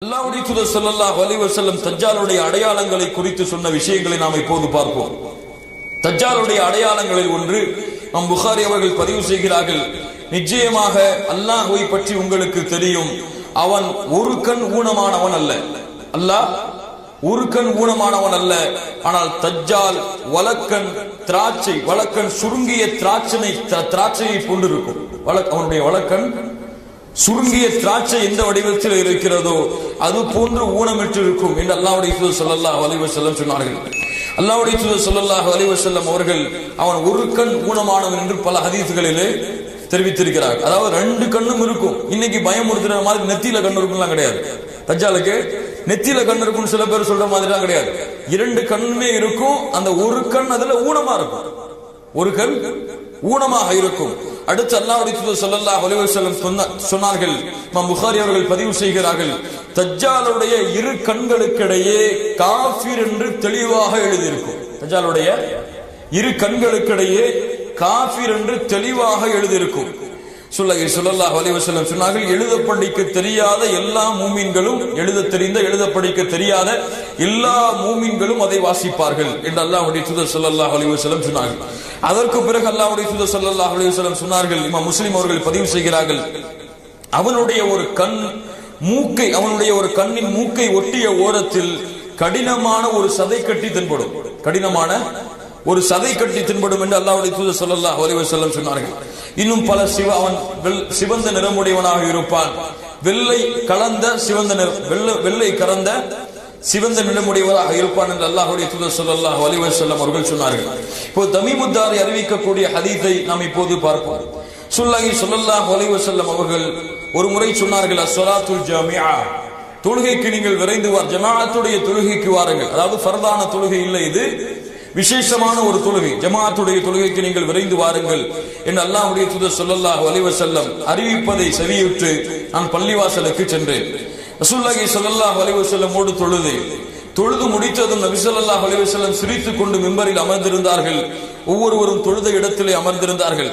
அல்லாஹ்வுடைய தூதர் ஸல்லல்லாஹு அலைஹி வஸல்லம் தஜ்ஜாலுடைய அடையாளங்களை குறித்து சொன்ன விஷயங்களை நாம் இப்போது பார்ப்போம். தஜ்ஜாலுடைய அடையாளங்களில் ஒன்று நம் புகாரி அவர்கள் பதிவு செய்கிறார்கள், நிச்சயமாக அல்லாஹ்வை பற்றி உங்களுக்கு தெரியும், அவன் ஒரு கண் ஊனமானவன் அல்ல. அல்லாஹ் ஒரு கண் ஊனமானவன் அல்ல, ஆனால் தஜ்ஜால் வலக்கண் திராட்சை, வலக்கண் சுருங்கிய திராட்சையை கொண்டிருக்கும். அவனுடைய வலக்கண் சுருங்கிய திராட்சை எந்த வடிவத்தில் இருக்கிறதோ அது போன்று ஊனமிட்டு இருக்கும் என்று அல்லாஹ்வுடைய தூதர் ஸல்லல்லாஹு அலைஹி வஸல்லம் சொன்னார்கள். அல்லாஹ்வுடைய தூதர் ஸல்லல்லாஹு அலைஹி வஸல்லம் அவர்கள் அவன் ஒரு கண் ஊனமானவன் என்று பல ஹதீஸ்களிலே தெரிவித்திருக்கிறார். அதாவது ரெண்டு கண்ணும் இருக்கும். இன்னைக்கு பயமுறுத்துற மாதிரி நெத்தியில கண் இருக்கும்லாம் கிடையாது. தஜ்ஜாலுக்கு நெத்தியில கண் இருக்கும்னு சில பேர் சொல்ற மாதிரிலாம் கிடையாது. இரண்டு கண்ணுமே இருக்கும். அந்த ஒரு கண் அதுல ஊனமா இருக்கும், ஒரு கண் ஊனமாக இருக்கும். அடுத்து அல்லாஹ்வுடைய தூதர் ஸல்லல்லாஹு அலைஹி வஸல்லம் சொன்னார்கள், இமாம் புகாரி அவர்கள் பதிவு செய்கிறார்கள், தஜ்ஜாலுடைய இரு கண்களுக்கிடையே காஃபிர் என்று தெளிவாக எழுதியிருக்கும். தஜ்ஜாலுடைய இரு கண்களுக்கிடையே காஃபிர் என்று தெளிவாக எழுதியிருக்கும். ஸல்லல்லாஹு அலைஹி வஸல்லம் சொன்னார்கள், எழுத படிக்க தெரியாத எல்லா மூமின்களும், எழுத தெரிந்த எழுத படிக்க தெரியாத எல்லா மூமின்களும் அதை வாசிப்பார்கள் என்று அல்லாஹ்வுடைய தூதர் ஸல்லல்லாஹு அலைஹி வஸல்லம் சொன்னார்கள். அதற்கு பிறகு அல்லாஹ்வுடைய தூதர் ஸல்லல்லாஹு அலைஹி வஸல்லம் சொன்னார்கள், இமாம் முஸ்லிம் அவர்கள் பதிவு செய்கிறார்கள், அவனுடைய ஒரு கண் மூக்கை, அவனுடைய ஒரு கண்ணின் மூக்கை ஒட்டிய ஓரத்தில் கடினமான ஒரு சதை கட்டி தென்படும், கடினமான ஒரு சதை கட்டி தென்படும் என்று அல்லாஹ்வுடைய தூதர் ஸல்லல்லாஹு அலைஹி வஸல்லம் சொன்னார்கள். இன்னும் பல அவன் சிவந்த நிறமுடையவனாக இருப்பான், வெள்ளை கலந்த சிவந்த வெள்ளை கலந்த சிவந்த நிறமுடையவராக இருப்பான் என்று அல்லாஹ்வுடைய தூதர் ஸல்லல்லாஹு அலைஹி வஸல்லம் அவர்கள் சொன்னார்கள். இப்போ தமீமுத்தாரி அறிவிக்கக்கூடிய ஹதீஸை நாம் இப்போது பார்ப்போம். ஸல்லல்லாஹு அலைஹி வஸல்லம் அவர்கள் ஒரு முறை சொன்னார்கள், அஸ்ஸலாத்துல் ஜாமிஆ, தொழுகைக்கு நீங்கள் விரைந்து ஜமாஅத்துடைய தொழுகைக்கு வாருங்கள். அதாவது ஃபர்தான தொழுகை இல்லை, இது விசேஷமான ஒரு தொழுகை, ஜமாஅத்துடைய தொழுகைக்கு நீங்கள் விரைந்து வாருங்கள் என்று அல்லாஹ்வுடைய தூதர் ஸல்லல்லாஹு அலைஹி வஸல்லம் அறிவிப்பதை செவியுற்று நான் பள்ளிவாசலுக்கு சென்றேன். ரசூலுல்லாஹி ஸல்லல்லாஹு அலைஹி வஸல்லமோடு தொழுது முடித்ததும் நபி ஸல்லல்லாஹு அலைஹி வஸல்லம் சிரித்துக் கொண்டு மிம்பரில் அமர்ந்திருந்தார்கள். ஒவ்வொருவரும் தொழுத இடத்திலே அமர்ந்திருந்தார்கள்.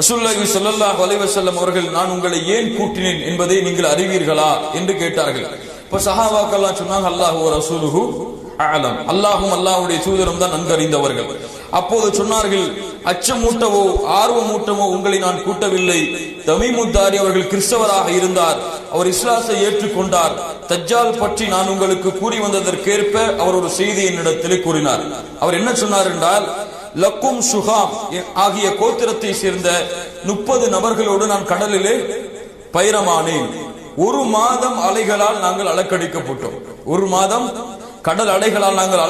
ரசூலுல்லாஹி ஸல்லல்லாஹு அலைஹி வஸல்லம் அவர்கள், நான் உங்களை ஏன் கூட்டினேன் என்பதை நீங்கள் அறிவீர்களா என்று கேட்டார்கள். இப்ப சஹாபாக்கெல்லாம் சொன்னாங்க, அல்லாஹு வ ரசூலுஹு அஅலம், அல்லாஹ்வும் அல்லாஹ்வுடைய தூதரும் தான் நன்கறிந்தவர்கள். அப்போது சொன்னார்கள், அச்சமூட்டவோ ஆர்வமூட்டவோ உங்களை நான் கூட்டவில்லை. தமீமுத்தாரி அவர்கள் கிறிஸ்தவராக இருந்தார், அவர் இஸ்லாத்தை ஏற்றுக்கொண்டார். தஜ்ஜால் பற்றி நான் உங்களுக்கு கூறி வந்ததற்கேற்ப அவர் ஒரு செய்தியை என்னிடத்திலே கூறினார். அவர் என்ன சொன்னார் என்றால், லக்கும் சுகாம் ஆகிய கோத்திரத்தை சேர்ந்த 30 நபர்களோடு நான் கடலிலே பயணமானேன். ஒரு மாதம் அலைகளால் நாங்கள் அலக்கடிக்கப்பட்டோம். ஒரு மாதம் கடல் அலைகளால் நாங்கள்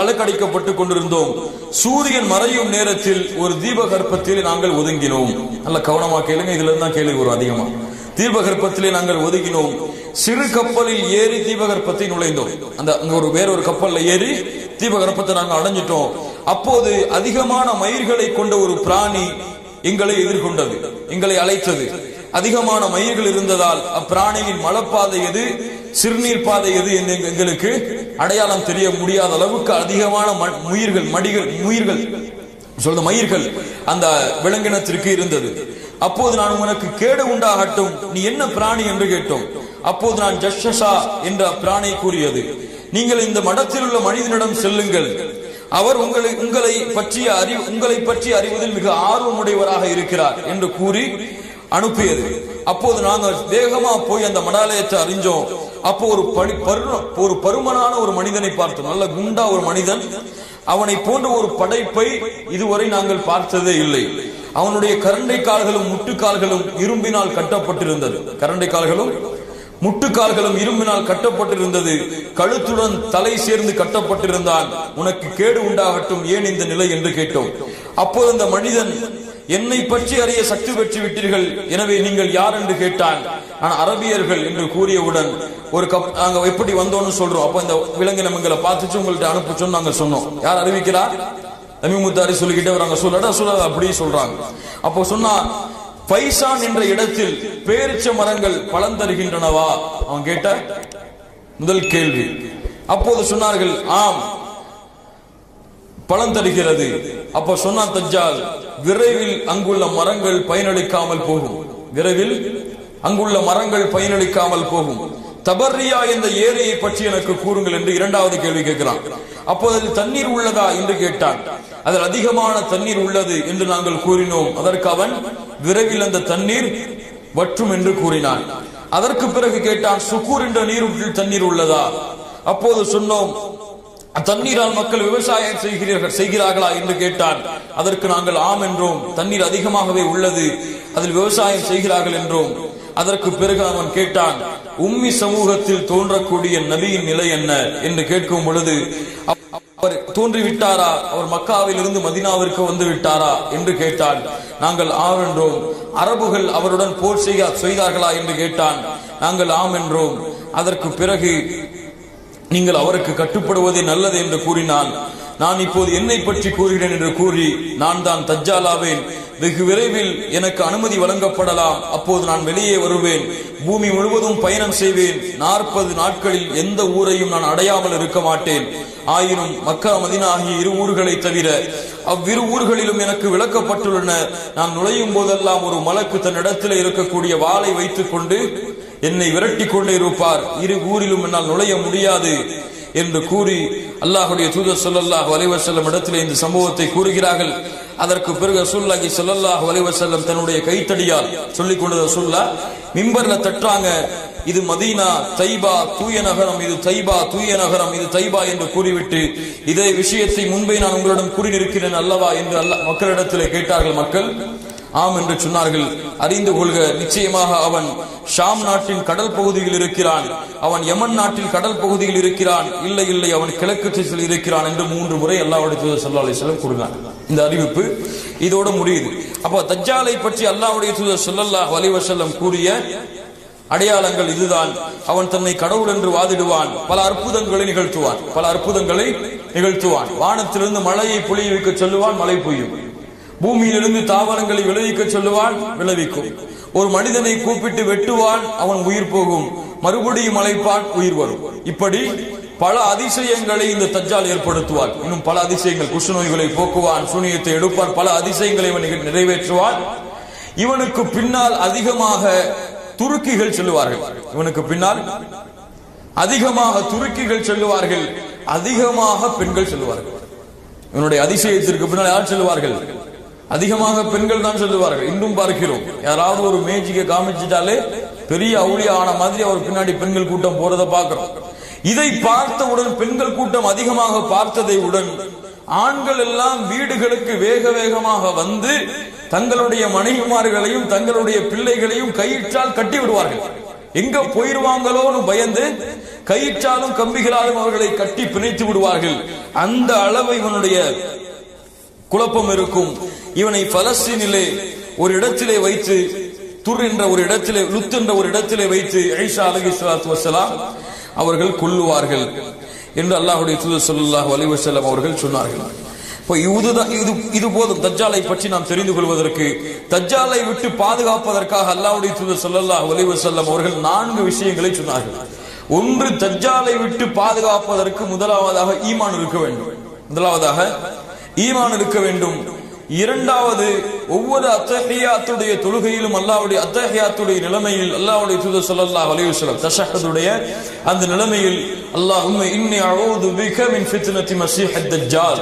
அலக்கடிக்கப்பட்டுக் கொண்டிருந்தோம். சூரியன் மறையும் நேரத்தில் ஒரு தீபகற்பத்தில் நாங்கள் ஒதுங்கினோம். நல்ல கவனமா கேளுங்க, இதுல இருந்தான் கேள்வி வரும் அதிகமா. தீபகற்பத்திலே நாங்கள் ஒதுங்கினோம். சிறு கப்பலில் ஏறி தீபகற்பத்தை நுழைந்தோம். அங்க வேறொரு கப்பல்ல ஏறி தீபகற்பத்தை நாங்கள் அடைஞ்சிட்டோம். அப்போது அதிகமான மயிர்களை கொண்ட ஒரு பிராணி எங்களை எதிர்கொண்டது, எங்களை அழைத்தது. அதிகமான மயிர்கள் இருந்ததால் அப்பிராணியின் மலப்பாதை எது, சிறுநீர் பாதை எது என்று எங்களுக்கு அடையாளம் தெரிய முடியாத அளவுக்கு அதிகமான மயிர்கள் அந்த விலங்கினத்திற்கு இருந்தது. அப்போது நான் உனக்கு கேடு உண்டாகட்டும், நீ என்ன பிராணி என்று கேட்டோம். அப்போது நான் ஜஷஷா என்ற பிராணி கூறியது, நீங்கள் இந்த மடத்தில் உள்ள மனிதனிடம் செல்லுங்கள், அவர் உங்களை பற்றி அறிவதில் மிக ஆர்வமுடையவராக இருக்கிறார் என்று கூறி அனுப்பியது. அப்போது நாங்கள் வேகமா போய் அந்த மடாலயத்தை அறிஞ்சோம். அப்போ ஒரு பருமனான ஒரு மனிதனை பார்த்தோம், நல்ல குண்டா ஒரு மனிதன். அவனை போன்ற ஒரு படைப்பை இதுவரை நாங்கள் பார்த்ததே இல்லை. அவனுடைய கரண்டை கால்களும் முட்டுக்கால்களும் இரும்பினால் கட்டப்பட்டிருந்தது, கரண்டை கால்களும் முட்டுக்கால்களும் இரும்பினால் கட்டப்பட்டிருந்தது. கழுத்துடன் தலை சேர்ந்து கட்டப்பட்டிருந்தான். உனக்கு கேடு உண்டாகட்டும், ஏன் இந்த நிலை என்று கேட்டோம். அப்போது அந்த மனிதன், என்னை பற்றி அறிய சக்தி பெற்று விட்டீர்கள், எனவே நீங்கள் யார் என்று கேட்டான். நான் அரபியர்கள் என்று கூறியவுடன் நாங்க எப்படி வந்தோம்னு சொல்றோம். அப்ப இந்த விலங்கினம் எங்களை பார்த்துச்சு, உங்கள்ட்ட அனுப்பிச்சோம் நாங்க சொன்னோம். யார் அறிவிக்கிறார்? தமீமுத்தாரி சொல்லிக்கிட்டே வராங்க. சொல்ல அப்படி சொல்றாங்க. அப்போ சொன்னா, பைசான் என்ற இடத்தில் பேரிச்ச மரங்கள் பலன் தருகின்றனவா? அவன் கேட்ட முதல் கேள்வி. அப்போது சொன்னார்கள், ஆம், பலன் தருகிறது. அப்ப சொன்னா தஜ்ஜால், விரைவில் அங்குள்ள மரங்கள் பயனளிக்காமல் போகும், விரைவில் அங்குள்ள மரங்கள் பயனளிக்காமல் போகும். தபர்ரியா என்ற ஏரியை பற்றி எனக்கு கூறுங்கள் என்று இரண்டாவது கேள்வி கேட்கிறான். அப்போது அதில் தண்ணீர் உள்ளதா என்று கேட்டான். அதில் அதிகமான தண்ணீர் உள்ளது என்று நாங்கள் கூறினோம். அதற்கு அவன் விரைவில் அந்த தண்ணீர் வற்றும் என்று கூறினான். அதற்கு பிறகு கேட்டான், சுக்கூர் என்ற நீரூற்றில் தண்ணீர் உள்ளதா? அப்போது சொன்னோம், தண்ணீரால் மக்கள் விவசாயம் செய்கிறார்களா என்று கேட்டான். அதற்கு நாங்கள் ஆம் என்றோம். தண்ணீர் அதிகமாகவே உள்ளது, அதில் விவசாயம் செய்கிறார்கள் என்றோம். அதற்கு பிறகு அவன் கேட்டான், உம்மி சமூகத்தில் தோன்றக்கூடிய நபியின் நிலை என்ன என்று கேட்கும் பொழுது, அவர் தோன்றிவிட்டாரா, அவர் மக்காவில் இருந்து மதீனாவிற்கு வந்து விட்டாரா என்று கேட்டான். நாங்கள் ஆம் என்றோம். அரபுகள் அவருடன் போர் செய்தார்களா என்று கேட்டான். நாங்கள் ஆம் என்றோம். அதற்கு பிறகு நீங்கள் அவருக்கு கட்டுப்படுவதே நல்லது என்று கூறினான். நான் இப்போது என்னை பற்றி கூறுகிறேன் என்று கூறி, நான் தான் தஜ்ஜாலாவேன், வெகு விரைவில் எனக்கு அனுமதி வழங்கப்படலாம், அப்போது நான் வெளியே வருவேன், பூமி முழுவதும் பயணம் செய்வேன், 40 நாட்களில் எந்த ஊரையும் நான் அடையாமல் இருக்க மாட்டேன். ஆயினும் மக்கா மதீனா ஆகிய இரு ஊர்களை தவிர அவ்விரு ஊர்களிலும் எனக்கு விளக்கப்பட்டுள்ளன. நான் நுழையும் போதெல்லாம் ஒரு மலக்கு தன்னிடத்தில் இருக்கக்கூடிய வாளை வைத்துக் கொண்டு என்னை விரட்டி கொண்டே இருப்பார். இரு ஊரிலும் என்னால் நுழைய முடியாது என்று கூறி அல்லாஹ்வுடைய தூதர் ஸல்லல்லாஹு அலைஹி வஸல்லம் இடத்திலே இந்த சம்பவத்தை கூறுகிறார்கள். அதற்கு பிறகு ரசூலுல்லாஹி ஸல்லல்லாஹு அலைஹி வஸல்லம் தன்னுடைய கைத்தடியால் சொல்லிக் கொண்டது ரசூலுல்லாஹ் மிம்பர்ல தட்டுறாங்க, இது மதீனா தைபா தூய நகரம், இது தைபா தூய நகரம், இது தைபா என்று கூறிவிட்டு, இதே விஷயத்தை முன்பே நான் உங்களிடம் கூறியிருக்கிறேன் அல்லவா என்று மக்களிடத்திலே கேட்டார்கள். மக்கள் ஆம் என்று சொன்னார்கள். அறிந்து கொள்க, நிச்சயமாக அவன் ஷாம் நாட்டின் கடல் பகுதியில் இருக்கிறான், அவன் யமன் நாட்டில் கடல் பகுதியில் இருக்கிறான், இல்லை இல்லை அவன் கிழக்கு திசையில் இருக்கிறான் என்று 3 முறை அல்லாஹ்வுடைய தூதர் ஸல்லல்லாஹு அலைஹி வஸல்லம் கூறினார். இந்த அறிவிப்பு இதோடு முடியுது. அப்ப தஜ்ஜாலை பற்றி அல்லாஹ்வுடைய தூதர் ஸல்லல்லாஹு அலைஹி வஸல்லம் கூறிய அடையாளங்கள் இதுதான். அவன் தன்னை கடவுள் என்று வாதிடுவான், பல அற்புதங்களை நிகழ்த்துவான். வானத்திலிருந்து மழையை பொழிய வைக்க சொல்லுவான், மழை பொய்யும். பூமியிலிருந்து தாவரங்களை விளைவிக்க சொல்லுவான், விளைவிக்கும். ஒரு மனிதனை கூப்பிட்டு வெட்டுவான், அவன் உயிர் போகும், மறுபடியும் அழைப்பான், உயிர் வரும். இப்படி பல அதிசயங்களை இந்த தஜ்ஜால் ஏற்படுத்துவான். இன்னும் பல அதிசயங்கள், குஷ்ண நோய்களை போக்குவான், சூனியத்தை எடுப்பான், பல அதிசயங்களை இவன் நிறைவேற்றுவான். இவனுக்கு பின்னால் அதிகமாக துருக்கிகள் செல்லுவார்கள். இவனுக்கு பின்னால் அதிகமாக துருக்கிகள் செல்லுவார்கள், அதிகமாக பெண்கள் செல்லுவார்கள். இவனுடைய அதிசயத்திற்கு பின்னால் யார் செல்லுவார்கள்? அதிகமாக பெண்கள் தான் சொல்லுவார்கள். இன்னும் பார்க்கிறோம், யாராவது ஒரு மேஜிக்கை காமிச்சிட்டாலே பெரிய அவுளியா ஆன மாதிரி அவர் பின்னாடி பெண்கள் கூட்டம் போறதை பார்க்கிறோம். இதை பார்த்தவுடன், பெண்கள் கூட்டம் அதிகமாக பார்த்ததை உடன் ஆண்கள் எல்லாம் வீடுகளுக்கு வேக வேகமாக வந்து தங்களுடைய மனைவிமார்களையும் தங்களுடைய பிள்ளைகளையும் கயிற்றால் கட்டி விடுவார்கள். எங்க போயிருவாங்களோன்னு பயந்து கயிற்றாலும் கம்பிகளாலும் அவர்களை கட்டி பிணைத்து விடுவார்கள். அந்த அளவு இவனுடைய குழப்பம் இருக்கும். இவனை பலஸ்தீனிலே ஒரு இடத்திலே வைத்து, துர் என்ற ஒரு இடத்திலே, லுத் என்ற ஒரு இடத்திலே வைத்து ஈசா அலைஹிஸ்ஸலாத்து வஸ்ஸலாம் அவர்கள் கொல்லுவார்கள் என்று அல்லாஹ்வுடைய தூதர் ஸல்லல்லாஹு அலைஹி வஸல்லம் அவர்கள் சொன்னார்கள். இது போதும் தஜ்ஜாலை பற்றி நாம் தெரிந்து கொள்வதற்கு. தஜ்ஜாலை விட்டு பாதுகாப்பதற்காக அல்லாஹ்வுடைய தூதர் ஸல்லல்லாஹு அலைஹி வஸல்லம் அவர்கள் 4 விஷயங்களை சொன்னார்கள். ஒன்று, தஜ்ஜாலை விட்டு பாதுகாப்பதற்கு முதலாவதாக ஈமான் இருக்க வேண்டும். இரண்டாவது, ஒவ்வொரு அத்தஹியாத்துடைய தொழுகையிலும் அல்லாஹ்வுடைய அத்தஹியாத்துடைய நிலைமையில் அல்லாஹ்வுடைய தூதர் ஸல்லல்லாஹு அலைஹி வஸல்லம் தஷஹ்ஹுடைய அந்த நிலைமையில் அல்லாஹும்ம இன்னி அஊது பிக மின் ஃபித்னத்தி மஸீஹ் தஜ்ஜால்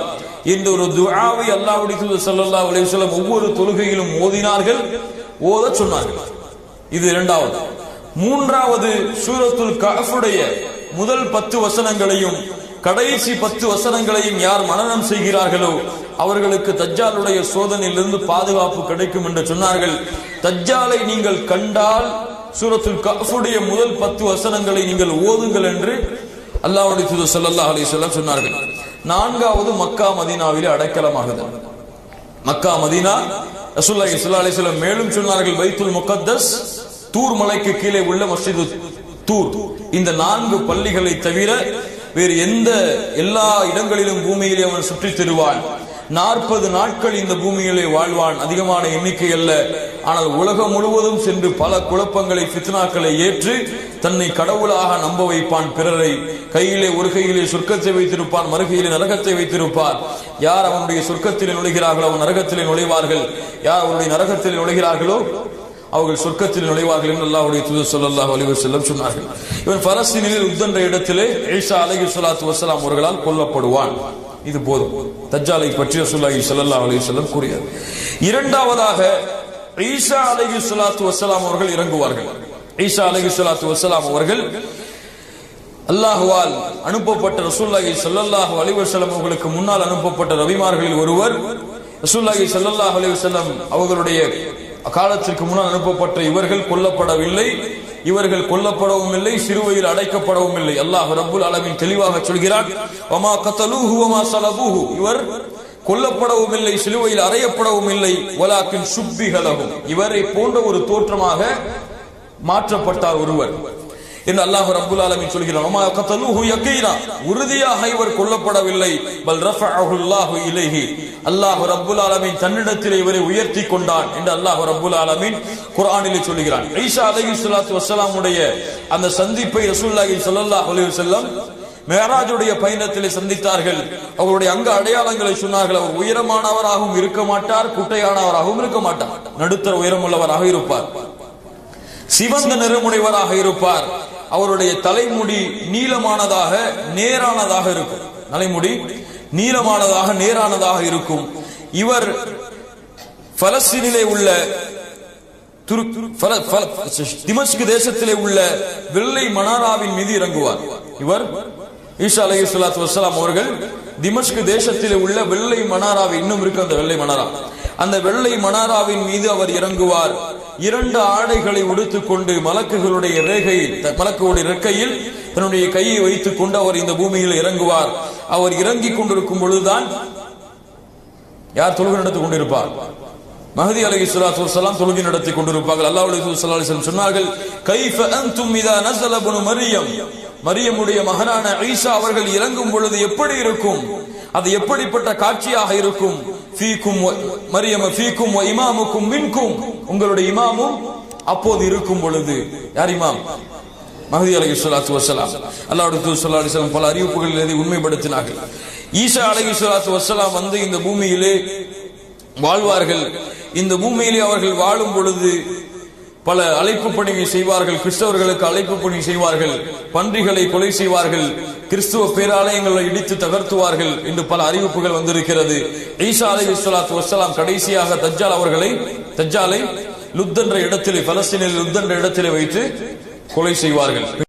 என்ற ஒரு துஆவை அல்லாஹ்வுடைய தூதர் ஸல்லல்லாஹு அலைஹி வஸல்லம் ஒவ்வொரு தொழுகையிலும் ஓதினார்கள், ஓதச் சொன்னார்கள். இது இரண்டாவது. மூன்றாவது, சூரத்துல் கஹ்ஃபுடைய முதல் 10 வசனங்களையும் கடைசி 10 வசனங்களையும் யார் மனனம் செய்கிறார்களோ அவர்களுக்கு தஜ்ஜாலுடைய சோதனையிலிருந்து பாதுகாப்பு கிடைக்கும் என்று சொன்னார்கள். தஜ்ஜாலை நீங்கள் கண்டால் சூரத்துல் கஹ்ஃபுடைய முதல் 10 வசனங்களை நீங்கள் ஓதுங்கள் என்று அல்லாஹ்வுடைய தூதர் ஸல்லல்லாஹு அலைஹி வஸல்லம் சொன்னார்கள். நான்காவது, மக்கா மதீனாவிலே அடைக்கலமாகுதல். மக்கா மதீனா, ரசூலுல்லாஹி ஸல்லல்லாஹு அலைஹி வஸல்லம் மேலும் சொன்னார்கள், பைத்துல் முகத்தஸ், தூர் மலைக்கு கீழே உள்ள மஸ்ஜிது தூர், இந்த 4 பள்ளிகளை தவிர வேறு எல்லா இடங்களிலும் பூமியிலே அவன் சுற்றித் திருவான். 40 நாட்கள் இந்த பூமியிலே வாழ்வான். அதிகமான எண்ணிக்கை அல்ல, ஆனால் உலகம் முழுவதும் சென்று பல குழப்பங்களை, ஃபித்னாக்களை ஏற்று தன்னை கடவுளாக நம்ப வைப்பான். பிறரை கையிலே, ஒரு கையிலே சொர்க்கத்தை வைத்திருப்பான், மறுகையிலே நரகத்தை வைத்திருப்பான். யார் அவனுடைய சொர்க்கத்திலே நுழைகிறார்களோ அவன் நரகத்திலே நுழைவார்கள், யார் அவனுடைய நரகத்திலே நுழைகிறார்களோ அவர்கள் சொர்க்கத்தில் நுழைவார்கள் என்று அல்லாஹ்வுடைய தூதர் ஸல்லல்லாஹு அலைஹி வஸல்லம் சொன்னார்கள். இவன் பலஸ்தீனில் உத்தன்ற இடத்திலே ஈசா அலைஹிஸ்ஸலாத்து வஸ்ஸலாம் அவர்களால் கொல்லப்படுவான். இது போதும் தஜ்ஜாலை பற்றி ரசூலுல்லாஹி ஸல்லல்லாஹு அலைஹி வஸல்லம் கூறியது. இரண்டாவதாக ஈசா அலைஹிஸ்ஸலாத்து வஸ்ஸலாம் அவர்கள் இறங்குவார்கள். ஈசா அலைஹிஸ்ஸலாத்து வஸ்ஸலாம் அவர்கள் அல்லாஹ்வால் அனுப்பப்பட்ட ரசூலுல்லாஹி ஸல்லல்லாஹு அலைஹி வஸல்லம் அவர்களுக்கு முன்னால் அனுப்பப்பட்ட நபிமார்களில் ஒருவர். ரசூலுல்லாஹி ஸல்லல்லாஹு அலைஹி வஸல்லம் அவர்களுடைய காலத்திற்கு முன்னால் அனுப்பப்பட்ட இவர்கள் கொல்லப்படவில்லை, இவர்கள் கொல்லப்படவும் இல்லை, சிறுவையில் அடைக்கப்படவும் இல்லை. அல்லாஹ் ரப்புல் ஆலமீன் தெளிவாக சொல்கிறான், வமா கதலூஹு வமா ஸலபூஹு, இவர் கொல்லப்படவும் இல்லை, சிலுவையில் அறையப்படவும் இல்லை, வலாக்கின் சுப்பிஹ லஹும், இவரை போன்ற ஒரு தோற்றமாக மாற்றப்பட்டார் ஒருவர் என்று அல்லாஹ் ரப்புல் ஆலமீன் சொல்கிறான். வமா கதலூஹு யகீனா, உறுதியாக இவர் கொல்லப்படவில்லை, பல் ரஃபஅஹு அல்லாஹு இலைஹி, அல்லாஹ் ரப்புல் ஆலமீன் தன்னிடத்தில் இவரை உயர்த்தி கொண்டான் என்று அல்லாஹ் ரப்புல் ஆலமீன் குர்ஆனிலே சொல்கிறான். ஈசா அலைஹிஸ்ஸலாத்து வஸ்ஸலாமுடைய அந்த சந்திப்பை ரசூலுல்லாஹி ஸல்லல்லாஹு அலைஹி வஸல்லம் மேராஜுடைய பயணத்திலே சந்தித்தார்கள். அவருடைய அங்க அடையாளங்களை சொன்னார்கள். அவர் உயரமானவராகவும் இருக்க மாட்டார், குட்டையானவராகவும் இருக்க மாட்டார், நடுத்தர உயரமுள்ளவராக இருப்பார், சிவந்த நிறமுடையவராக இருப்பார். அவருடைய தலைமுடி நீளமானதாக நேரானதாக இருக்கும், தலைமுடி நீளமானதாக நேரானதாக இருக்கும். இவர் பலஸ்தீனிலே உள்ள திமஸ்கு தேசத்திலே உள்ள வெள்ளை மனாராவின் மீது இறங்குவார். இவர் ஈசா அலைஹிஸ்ஸலாத்து வஸ்ஸலாம் அவர்கள் திமஸ்கு தேசத்திலே உள்ள வெள்ளை மனாராவை, இன்னும் இருக்கு அந்த வெள்ளை மனாரா, அந்த வெள்ளை மனாராவின் மீது அவர் இறங்குவார். இரண்டு ஆடைகளை உடுத்துக் கொண்டு மலக்குகளுடைய மலக்குடைய ரெக்கையில் தன்னுடைய கையை வைத்துக் கொண்டு அவர் இந்த பூமியில் இறங்குவார். அவர் இறங்கிக் கொண்டிருக்கும் பொழுதுதான் யார் தொழுகை நடத்திக் கொண்டிருப்பார்? மஹதி அலைஹிஸ்ஸலாத்து வஸ்ஸலாம் தொழுகை நடத்தி கொண்டிருப்பார்கள். அல்லாஹ்வுடைய தூதர் ஸல்லல்லாஹு அலைஹி வஸல்லம் சொன்னார்கள், கைஃப அன்தும் இதா நஸல இப்னு மரியம், மரியமுடைய மகனான ஈசா அவர்கள் இறங்கும் பொழுது எப்படி இருக்கும், அது எப்படிப்பட்ட காட்சியாக இருக்கும்? ஃபீக்கும் மரியம ஃபீக்கும் வ இமாமுக்கும் மின்கும், உங்களுடைய இமாமும் அப்போது இருக்கும் பொழுது. யார் இமாம்? மஹதி அலைஹிஸ்ஸலாத்து வஸ்ஸலாம். அல்லாஹ்வுடைய தூதர் ஸல்லல்லாஹு அலைஹி வஸல்லம் பல அறிவிப்புகளில் இதை உண்மைப்படுத்தினார்கள். ஈசா அலைஹிஸ்ஸலாத்து வஸ்ஸலாம் வந்து இந்த பூமியிலே வாழ்வார்கள். இந்த பூமியிலே அவர்கள் வாழும் பொழுது பல அழைப்பு பணியை செய்வார்கள். கிறிஸ்தவர்களுக்கு அழைப்பு பணி செய்வார்கள், பன்றிகளை கொலை செய்வார்கள், கிறிஸ்துவ பேராலயங்களை இடித்து தகர்த்துவார்கள் என்று பல அறிவிப்புகள் வந்திருக்கிறது. ஈசா அலைஹிஸ்ஸலாத்து வஸ்ஸலாம் கடைசியாக தஜ்ஜாலை லுத் என்ற இடத்திலே, பலஸ்தீனில் லுத் என்ற இடத்திலே வைத்து கொலை செய்வார்கள்.